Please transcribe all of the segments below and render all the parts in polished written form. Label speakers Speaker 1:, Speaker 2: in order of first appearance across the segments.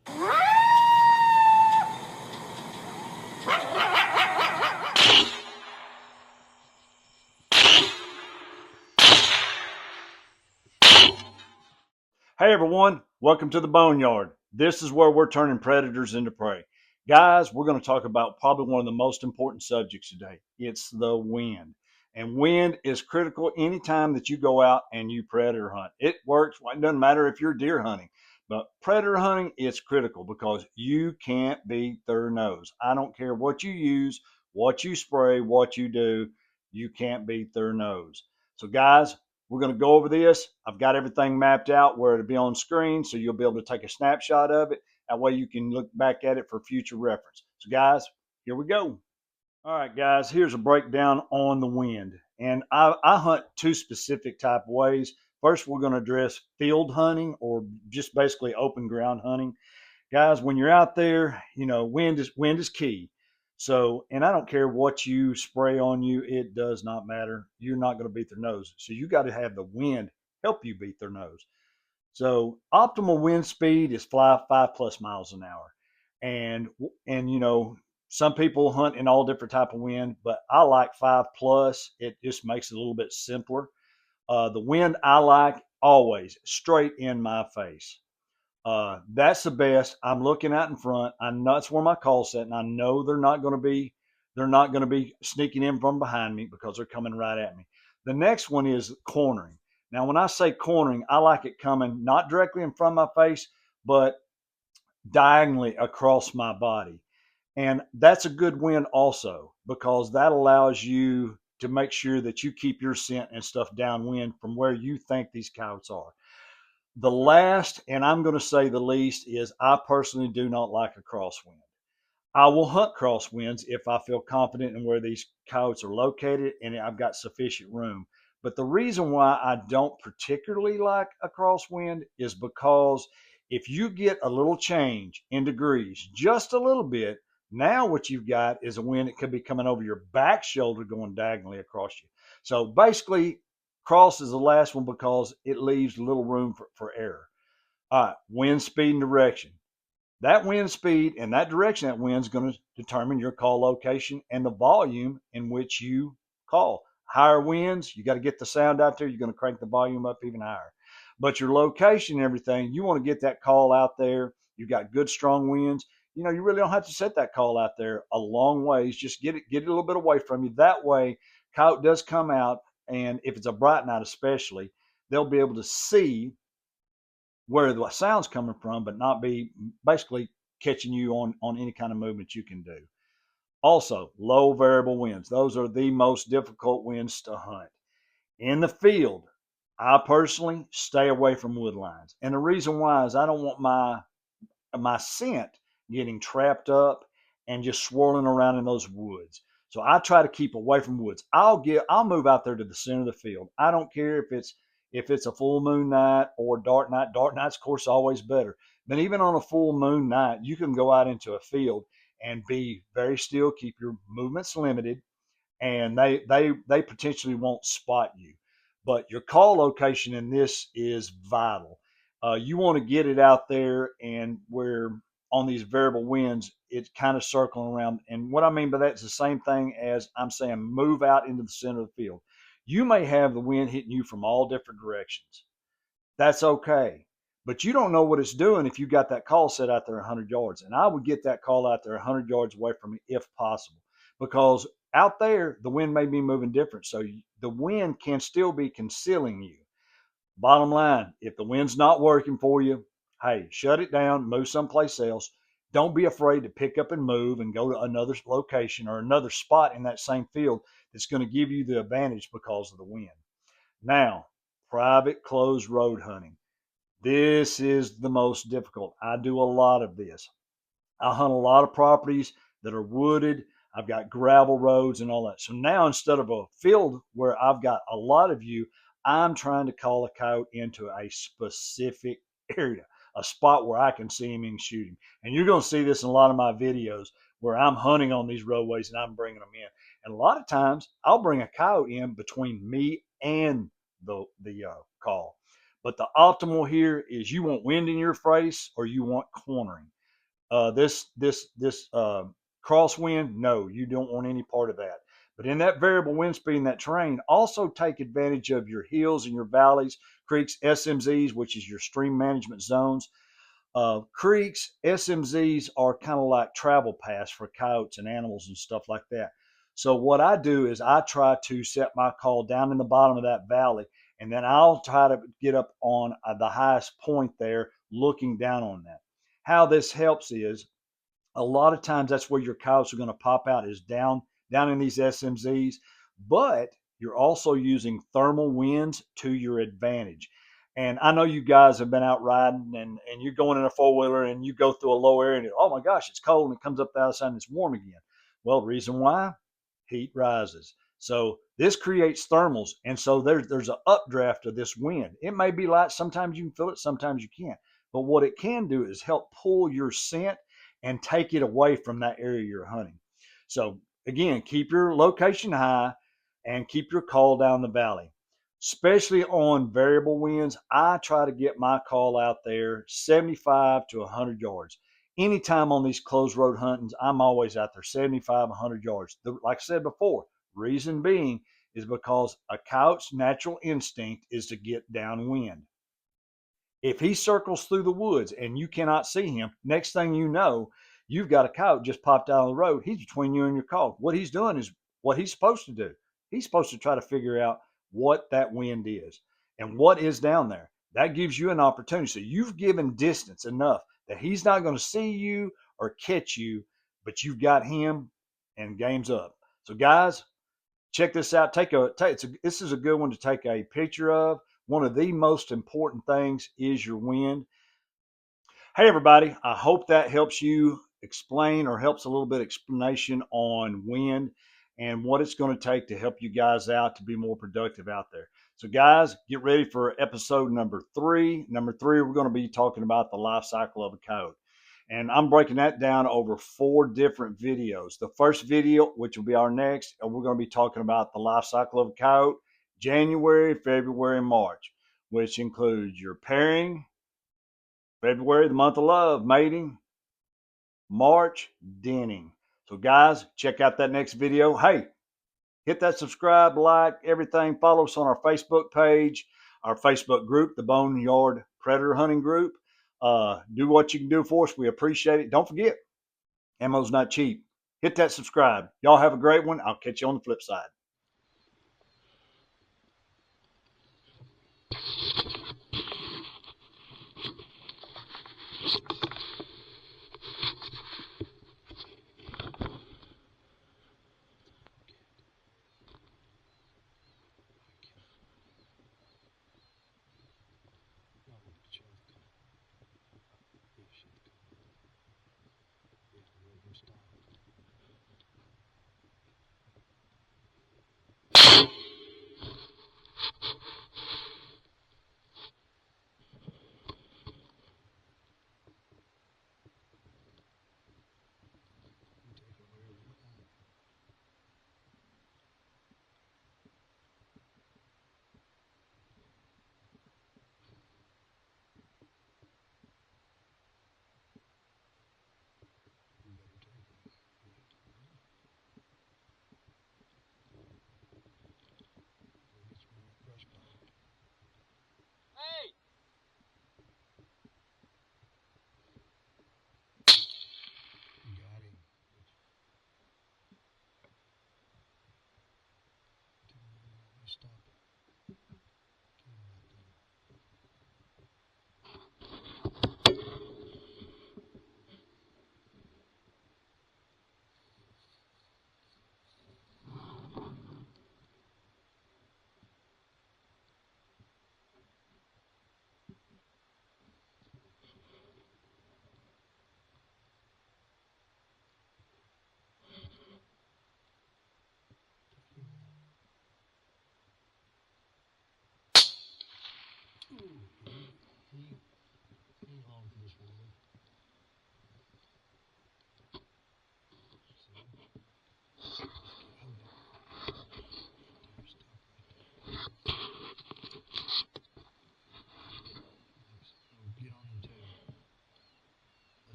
Speaker 1: Hey everyone, welcome to the Boneyard. This is where we're turning predators into prey. Guys, we're going to talk about probably one of the most important subjects today. It's the wind. And wind is critical anytime that you go out and you predator hunt. It works, it doesn't matter if you're deer hunting, but predator hunting is critical because you can't beat their nose. I don't care what you use, what you spray, what you do, you can't beat their nose. So guys, we're going to go over this. I've got everything mapped out where it'll be on screen, so you'll be able to take a snapshot of it. That way you can look back at it for future reference. So guys, here we go. All right, guys, here's a breakdown on the wind. And I hunt two specific type of ways. First, we're going to address field hunting or just basically open ground hunting. Guys, when you're out there, wind is key. So, and I don't care what you spray on you, it does not matter. You're not going to beat their nose. So you got to have the wind help you beat their nose. So optimal wind speed is fly 5+ miles an hour. And some people hunt in all different type of wind, but I like 5+. It just makes it a little bit simpler. The wind I like always straight in my face. That's the best. I'm looking out in front. I know that's where my call's set, and I know they're not going to be sneaking in from behind me because they're coming right at me. The next one is cornering. Now, when I say cornering, I like it coming not directly in front of my face, but diagonally across my body. And that's a good win also because that allows you to make sure that you keep your scent and stuff downwind from where you think these coyotes are. The last, and I'm going to say the least, is I personally do not like a crosswind. I will hunt crosswinds if I feel confident in where these coyotes are located and I've got sufficient room. But the reason why I don't particularly like a crosswind is because if you get a little change in degrees, just a little bit, now what you've got is a wind that could be coming over your back shoulder going diagonally across you. So basically, cross is the last one because it leaves little room for error. All right, wind speed and direction. That wind speed and that direction that wind is going to determine your call location and the volume in which you call. Higher winds, you got to get the sound out there. You're going to crank the volume up even higher. But your location and everything, you want to get that call out there. You've got good strong winds. You really don't have to set that call out there a long ways. Just get it a little bit away from you. That way, coyote does come out, and if it's a bright night especially, they'll be able to see where the sound's coming from, but not be basically catching you on any kind of movement you can do. Also, low variable winds. Those are the most difficult winds to hunt. In the field, I personally stay away from wood lines. And the reason why is I don't want my scent getting trapped up and just swirling around in those woods. So I try to keep away from woods. I'll move out there to the center of the field. I don't care if it's a full moon night or dark night. Dark night's of course always better. But even on a full moon night, you can go out into a field and be very still, keep your movements limited, and they potentially won't spot you. But your call location in this is vital. You want to get it out there and where on these variable winds, it's kind of circling around. And what I mean by that is the same thing as I'm saying move out into the center of the field. You may have the wind hitting you from all different directions. That's okay. But you don't know what it's doing if you got that call set out there 100 yards. And I would get that call out there 100 yards away from me if possible, because out there, the wind may be moving different. So the wind can still be concealing you. Bottom line, if the wind's not working for you, hey, shut it down, move someplace else. Don't be afraid to pick up and move and go to another location or another spot in that same field that's going to give you the advantage because of the wind. Now, private closed road hunting. This is the most difficult. I do a lot of this. I hunt a lot of properties that are wooded. I've got gravel roads and all that. So now instead of a field where I've got a lot of you, I'm trying to call a coyote into a specific area, a spot where I can see him and shoot him. And you're going to see this in a lot of my videos where I'm hunting on these roadways and I'm bringing them in. And a lot of times I'll bring a coyote in between me and the call. But the optimal here is you want wind in your face or you want cornering. this crosswind. No, you don't want any part of that. But in that variable wind speed in that terrain, also take advantage of your hills and your valleys, creeks, SMZs, which is your stream management zones. Creeks, SMZs are kind of like travel paths for coyotes and animals and stuff like that. So what I do is I try to set my call down in the bottom of that valley, and then I'll try to get up on the highest point there, looking down on that. How this helps is a lot of times that's where your coyotes are going to pop out is down in these SMZs, but you're also using thermal winds to your advantage. And I know you guys have been out riding and you're going in a four-wheeler and you go through a low area and oh my gosh, it's cold and it comes up the outside and it's warm again. Well, the reason why? Heat rises. So this creates thermals. And so there's an updraft of this wind. It may be light. Sometimes you can feel it, sometimes you can't. But what it can do is help pull your scent and take it away from that area you're hunting. So again, keep your location high and keep your call down the valley. Especially on variable winds, I try to get my call out there 75 to 100 yards. Anytime on these closed road huntings, I'm always out there 75, 100 yards. Like I said before, reason being is because a coyote's natural instinct is to get downwind. If he circles through the woods and you cannot see him, next thing you know, you've got a coyote just popped out on the road. He's between you and your call. What he's doing is what he's supposed to do. He's supposed to try to figure out what that wind is and what is down there. That gives you an opportunity. So you've given distance enough that he's not going to see you or catch you, but you've got him and game's up. So guys, check this out. This is a good one to take a picture of. One of the most important things is your wind. Hey everybody, I hope that helps you explain or helps a little bit explanation on wind and what it's going to take to help you guys out to be more productive out there. So guys, get ready for episode number 3. Number 3, we're going to be talking about the life cycle of a coyote. And I'm breaking that down over 4 different videos. The first video, which will be our next, we're going to be talking about the life cycle of a coyote, January, February, March, which includes your pairing, February, the month of love, mating, March, denning. So guys, check out that next video. Hey, hit that subscribe, like, everything. Follow us on our Facebook page, our Facebook group, the Boneyard Predator Hunting Group. Do what you can do for us. We appreciate it. Don't forget, ammo's not cheap. Hit that subscribe. Y'all have a great one. I'll catch you on the flip side.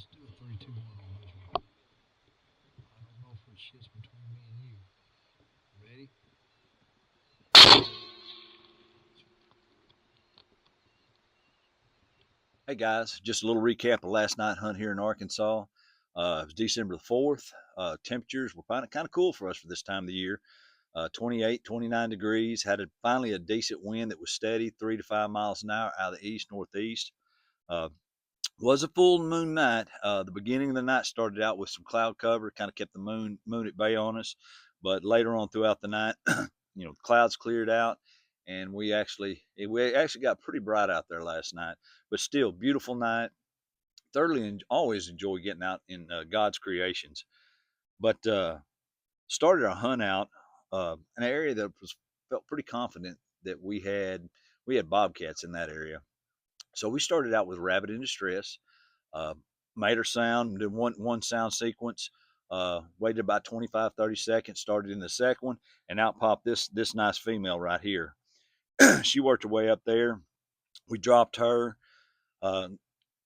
Speaker 2: Let's do a 32 more on this one. I don't know if it shits between me and you. Ready?
Speaker 3: Hey guys, just a little recap of last night hunt here in Arkansas. It was December the 4th. Temperatures were kind of cool for us for this time of the year. 28, 29 degrees. Had finally a decent wind that was steady, 3 to 5 miles an hour out of the east northeast. Uh, was a full moon night. The beginning of the night started out with some cloud cover, kind of kept the moon at bay on us. But later on throughout the night, the clouds cleared out, and we actually got pretty bright out there last night. But still, beautiful night. Thoroughly always enjoy getting out in God's creations. But started our hunt out in an area that was felt pretty confident that we had bobcats in that area. So we started out with rabbit in distress. Uh, Made her sound, did one sound sequence, waited about 25, 30 seconds, started in the second one, and out popped this nice female right here. She worked her way up there. We dropped her, uh,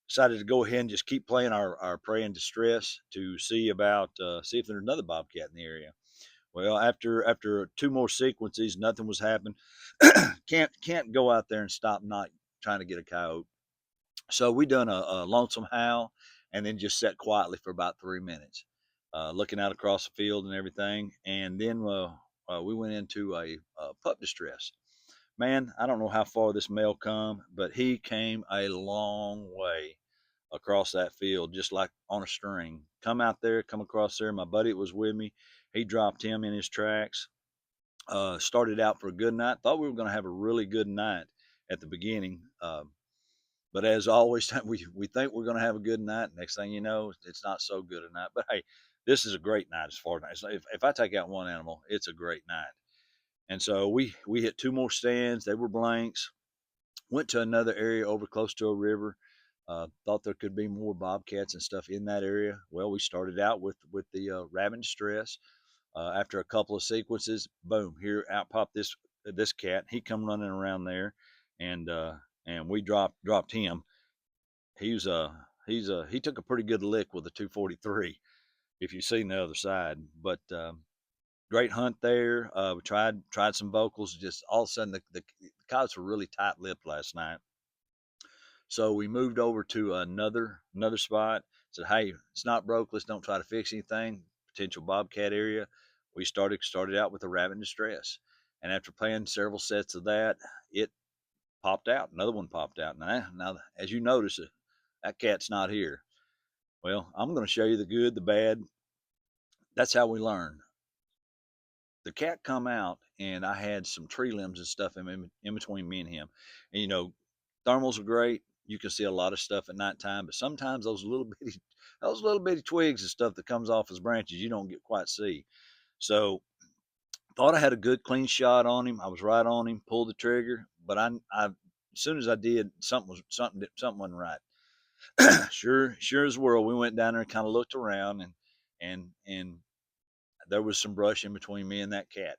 Speaker 3: decided to go ahead and just keep playing our prey in distress to see if there's another bobcat in the area. Well, after two more sequences, nothing was happening. Can't go out there and stop not trying to get a coyote. So we done a lonesome howl, and then just sat quietly for about 3 minutes, looking out across the field and everything. And then we went into a pup distress. Man, I don't know how far this male come, but he came a long way across that field, just like on a string. Come across there. My buddy was with me. He dropped him in his tracks. Started out for a good night. Thought we were going to have a really good night at the beginning. But as always, we think we're going to have a good night. Next thing you know, it's not so good a night. But hey, this is a great night as far as if I take out one animal, it's a great night. And so we hit two more stands. They were blanks. Went to another area over close to a river. Thought there could be more bobcats and stuff in that area. Well, we started out with the rabbit distress. After a couple of sequences, boom! Here out popped this cat. He come running around there, and we dropped him. He took a pretty good lick with a 243. If you've seen the other side, but great hunt there. We tried some vocals. Just all of a sudden, the coyotes were really tight lipped last night. So we moved over to another spot. Said, hey, it's not broke. Let's don't try to fix anything. Potential bobcat area. We started out with a rabbit in distress, and after playing several sets of that, it popped out. Another one popped out. Now as you notice, that cat's not here. Well, I'm going to show you the good, the bad. That's how we learn. The cat come out, and I had some tree limbs and stuff in between me and him. And thermals are great. You can see a lot of stuff at nighttime, but sometimes those little bitty twigs and stuff that comes off his branches, you don't get quite see. So thought I had a good clean shot on him. I was right on him, pulled the trigger, but as soon as I did, something wasn't right. Sure as world, we went down there and kind of looked around, and there was some brush in between me and that cat.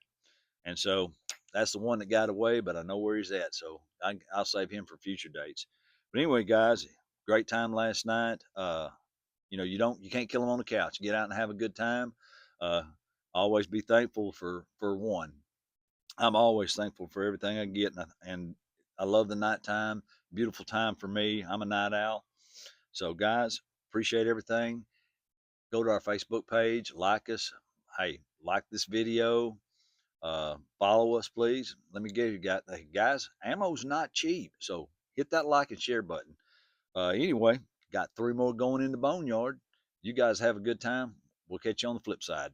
Speaker 3: And so that's the one that got away, but I know where he's at. So I'll save him for future dates. But anyway, guys, great time last night. You can't kill them on the couch. Get out and have a good time. Uh, Always be thankful for one. I'm always thankful for everything I get, and I love the nighttime. Beautiful time for me. I'm a night owl. So, guys, appreciate everything. Go to our Facebook page, like us. Hey, like this video. Follow us, please. Let me give you guys, ammo's not cheap, so hit that like and share button. Anyway, got three more going in the boneyard. You guys have a good time. We'll catch you on the flip side.